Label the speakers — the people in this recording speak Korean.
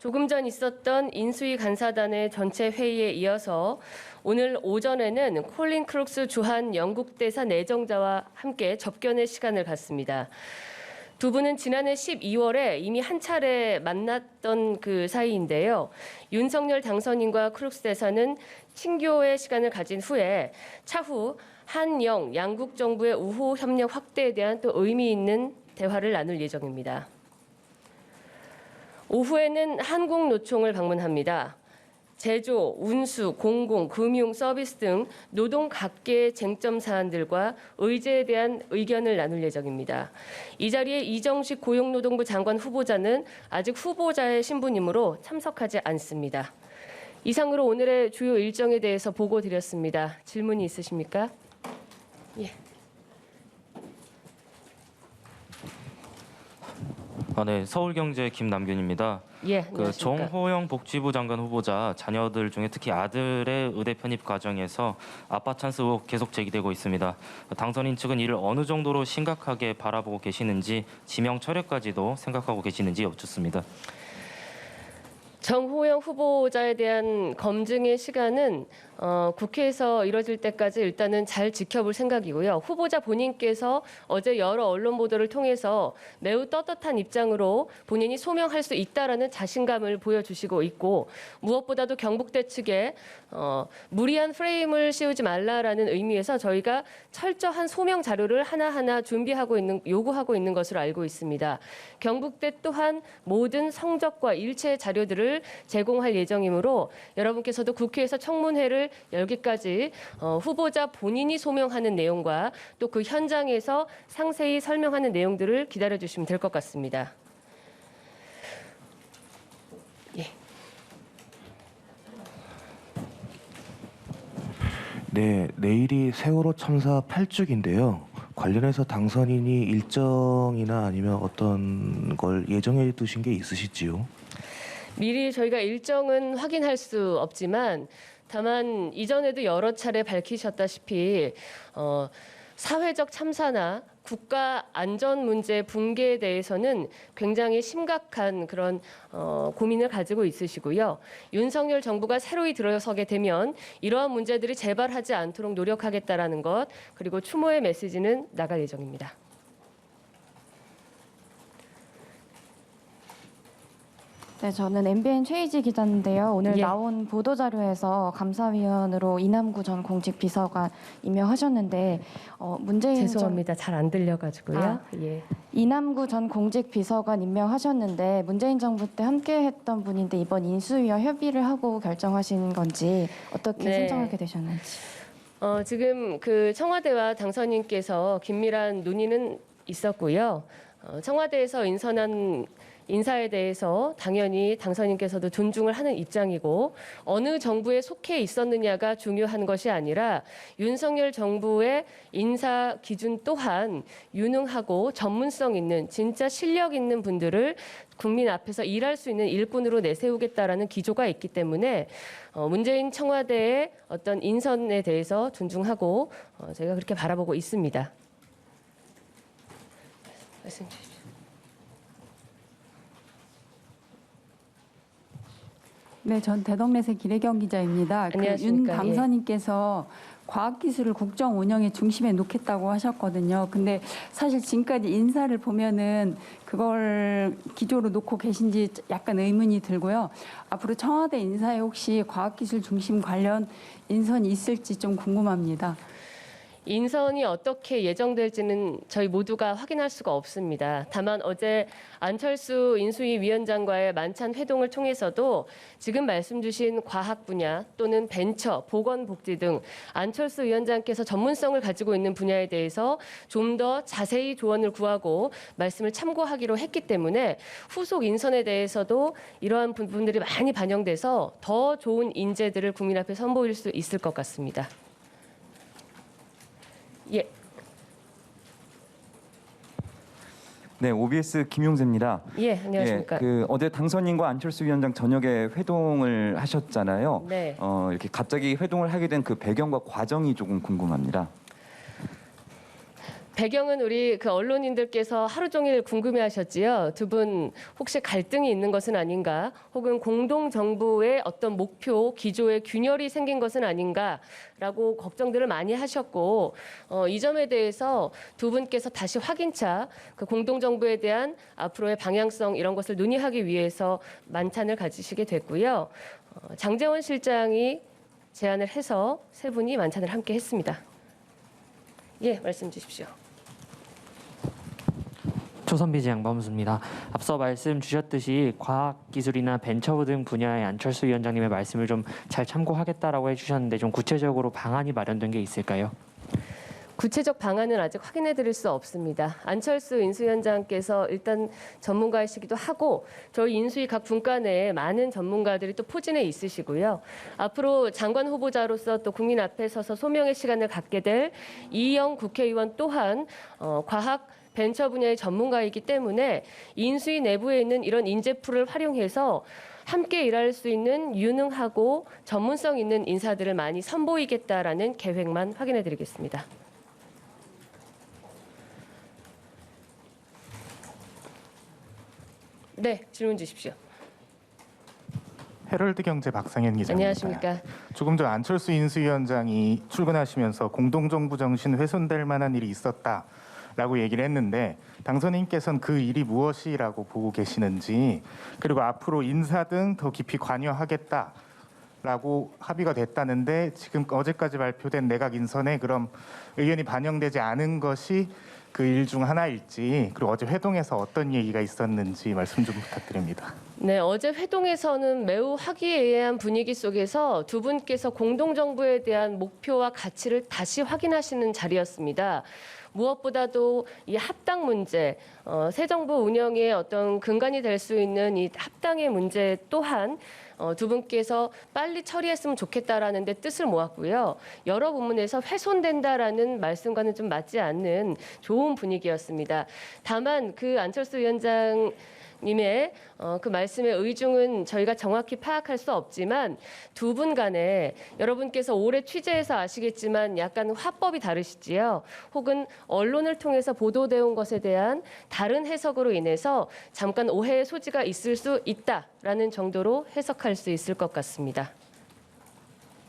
Speaker 1: 조금 전 있었던 인수위 간사단의 전체 회의에 이어서 오늘 오전에는 콜린 크룩스 주한 영국 대사 내정자와 함께 접견의 시간을 갖습니다. 두 분은 지난해 12월에 이미 한 차례 만났던 그 사이인데요. 윤석열 당선인과 크룩스 대사는 친교의 시간을 가진 후에 차후 한영 양국 정부의 우호 협력 확대에 대한 또 의미 있는 대화를 나눌 예정입니다. 오후에는 한국노총을 방문합니다. 제조, 운수, 공공, 금융, 서비스 등 노동 각계의 쟁점 사안들과 의제에 대한 의견을 나눌 예정입니다. 이 자리에 이정식 고용노동부 장관 후보자는 아직 후보자의 신분이므로 참석하지 않습니다. 이상으로 오늘의 주요 일정에 대해서 보고 드렸습니다. 질문이 있으십니까? 예.
Speaker 2: 네, 서울경제 김남균입니다.
Speaker 1: 예,
Speaker 2: 정호영 복지부 장관 후보자 자녀들 중에 특히 아들의 의대 편입 과정에서 아빠 찬스 의혹 계속 제기되고 있습니다. 당선인 측은 이를 어느 정도로 심각하게 바라보고 계시는지 지명 철회까지도 생각하고 계시는지 여쭙습니다.
Speaker 1: 정호영 후보자에 대한 검증의 시간은 국회에서 이뤄질 때까지 일단은 잘 지켜볼 생각이고요. 후보자 본인께서 어제 여러 언론 보도를 통해서 매우 떳떳한 입장으로 본인이 소명할 수 있다라는 자신감을 보여주시고 있고, 무엇보다도 경북대 측에 무리한 프레임을 씌우지 말라라는 의미에서 저희가 철저한 소명 자료를 하나하나 요구하고 있는 것으로 알고 있습니다. 경북대 또한 모든 성적과 일체 자료들을 제공할 예정이므로 여러분께서도 국회에서 청문회를 열기까지 후보자 본인이 소명하는 내용과 또 그 현장에서 상세히 설명하는 내용들을 기다려주시면 될 것 같습니다. 예.
Speaker 3: 네, 내일이 세월호 참사 8주기인데요. 관련해서 당선인이 일정이나 아니면 어떤 걸 예정해 두신 게 있으시지요?
Speaker 1: 미리 저희가 일정은 확인할 수 없지만 다만 이전에도 여러 차례 밝히셨다시피 사회적 참사나 국가 안전 문제 붕괴에 대해서는 굉장히 심각한 그런 고민을 가지고 있으시고요. 윤석열 정부가 새로이 들어서게 되면 이러한 문제들이 재발하지 않도록 노력하겠다라는 것, 그리고 추모의 메시지는 나갈 예정입니다.
Speaker 4: 네, 저는 MBN 최희지 기자인데요. 오늘
Speaker 1: 예.
Speaker 4: 나온 보도자료에서 감사위원으로 이남구 전 공직비서관 임명하셨는데 문재인
Speaker 1: 죄송합니다. 잘 안 들려가지고요. 예.
Speaker 4: 이남구 전 공직비서관 임명하셨는데 문재인 정부 때 함께했던 분인데 이번 인수위와 협의를 하고 결정하신 건지 어떻게
Speaker 1: 네.
Speaker 4: 신청하게 되셨는지.
Speaker 1: 지금 그 청와대와 당선인께서 긴밀한 논의는 있었고요. 청와대에서 인선한 인사에 대해서 당연히 당선인께서도 존중을 하는 입장이고, 어느 정부에 속해 있었느냐가 중요한 것이 아니라 윤석열 정부의 인사 기준 또한 유능하고 전문성 있는 진짜 실력 있는 분들을 국민 앞에서 일할 수 있는 일꾼으로 내세우겠다라는 기조가 있기 때문에 문재인 청와대의 어떤 인선에 대해서 존중하고 제가 그렇게 바라보고 있습니다. 말씀 주십시오.
Speaker 5: 네, 전 대덕넷의 기래경 기자입니다. 윤
Speaker 1: 안녕하십니까.
Speaker 5: 당선인께서 과학기술을 국정 운영의 중심에 놓겠다고 하셨거든요. 근데 사실 지금까지 인사를 보면은 그걸 기조로 놓고 계신지 약간 의문이 들고요. 앞으로 청와대 인사에 혹시 과학기술 중심 관련 인선이 있을지 좀 궁금합니다.
Speaker 1: 인선이 어떻게 예정될지는 저희 모두가 확인할 수가 없습니다. 다만 어제 안철수 인수위 위원장과의 만찬 회동을 통해서도 지금 말씀 주신 과학 분야 또는 벤처, 보건복지 등 안철수 위원장께서 전문성을 가지고 있는 분야에 대해서 좀 더 자세히 조언을 구하고 말씀을 참고하기로 했기 때문에 후속 인선에 대해서도 이러한 부분들이 많이 반영돼서 더 좋은 인재들을 국민 앞에 선보일 수 있을 것 같습니다. 예.
Speaker 6: 네, OBS 김용재입니다.
Speaker 1: 예, 안녕하십니까.
Speaker 6: 어제 당선인과 안철수 위원장 저녁에 회동을 하셨잖아요.
Speaker 1: 네.
Speaker 6: 이렇게 갑자기 회동을 하게 된 그 배경과 과정이 조금 궁금합니다.
Speaker 1: 배경은 우리 그 언론인들께서 하루 종일 궁금해하셨지요. 두 분 혹시 갈등이 있는 것은 아닌가, 혹은 공동 정부의 어떤 목표 기조에 균열이 생긴 것은 아닌가라고 걱정들을 많이 하셨고, 이 점에 대해서 두 분께서 다시 확인차 그 공동 정부에 대한 앞으로의 방향성 이런 것을 논의하기 위해서 만찬을 가지시게 됐고요. 장제원 실장이 제안을 해서 세 분이 만찬을 함께 했습니다. 예, 말씀 주십시오.
Speaker 7: 조선비지 양범수입니다. 앞서 말씀 주셨듯이 과학기술이나 벤처 등 분야의 안철수 위원장님의 말씀을 좀 잘 참고하겠다라고 해주셨는데 좀 구체적으로 방안이 마련된 게 있을까요?
Speaker 1: 구체적 방안은 아직 확인해 드릴 수 없습니다. 안철수 인수위원장께서 일단 전문가이시기도 하고 저희 인수위 각 분과 내에 많은 전문가들이 또 포진해 있으시고요. 앞으로 장관 후보자로서 또 국민 앞에 서서 소명의 시간을 갖게 될 이영 국회의원 또한 과학 벤처 분야의 전문가이기 때문에 인수위 내부에 있는 이런 인재풀을 활용해서 함께 일할 수 있는 유능하고 전문성 있는 인사들을 많이 선보이겠다라는 계획만 확인해 드리겠습니다. 네, 질문 주십시오.
Speaker 8: 헤럴드 경제 박상현 기자입니다.
Speaker 1: 안녕하십니까.
Speaker 8: 조금 전 안철수 인수위원장이 출근하시면서 공동정부 정신 훼손될 만한 일이 있었다라고 얘기를 했는데 당선인께서는 그 일이 무엇이라고 보고 계시는지, 그리고 앞으로 인사 등 더 깊이 관여하겠다라고 합의가 됐다는데 지금 어제까지 발표된 내각 인선에 그럼 의견이 반영되지 않은 것이 그 일 중 하나일지, 그리고 어제 회동에서 어떤 얘기가 있었는지 말씀 좀 부탁드립니다.
Speaker 1: 네, 어제 회동에서는 매우 화기애애한 분위기 속에서 두 분께서 공동정부에 대한 목표와 가치를 다시 확인하시는 자리였습니다. 무엇보다도 이 합당 문제, 새 정부 운영의 어떤 근간이 될 수 있는 이 합당의 문제 또한 두 분께서 빨리 처리했으면 좋겠다라는 데 뜻을 모았고요. 여러 부문에서 훼손된다라는 말씀과는 좀 맞지 않는 좋은 분위기였습니다. 다만 그 안철수 위원장 님의 그 말씀의 의중은 저희가 정확히 파악할 수 없지만 두 분 간에 여러분께서 오래 취재해서 아시겠지만 약간 화법이 다르시지요. 혹은 언론을 통해서 보도되어 온 것에 대한 다른 해석으로 인해서 잠깐 오해의 소지가 있을 수 있다라는 정도로 해석할 수 있을 것 같습니다.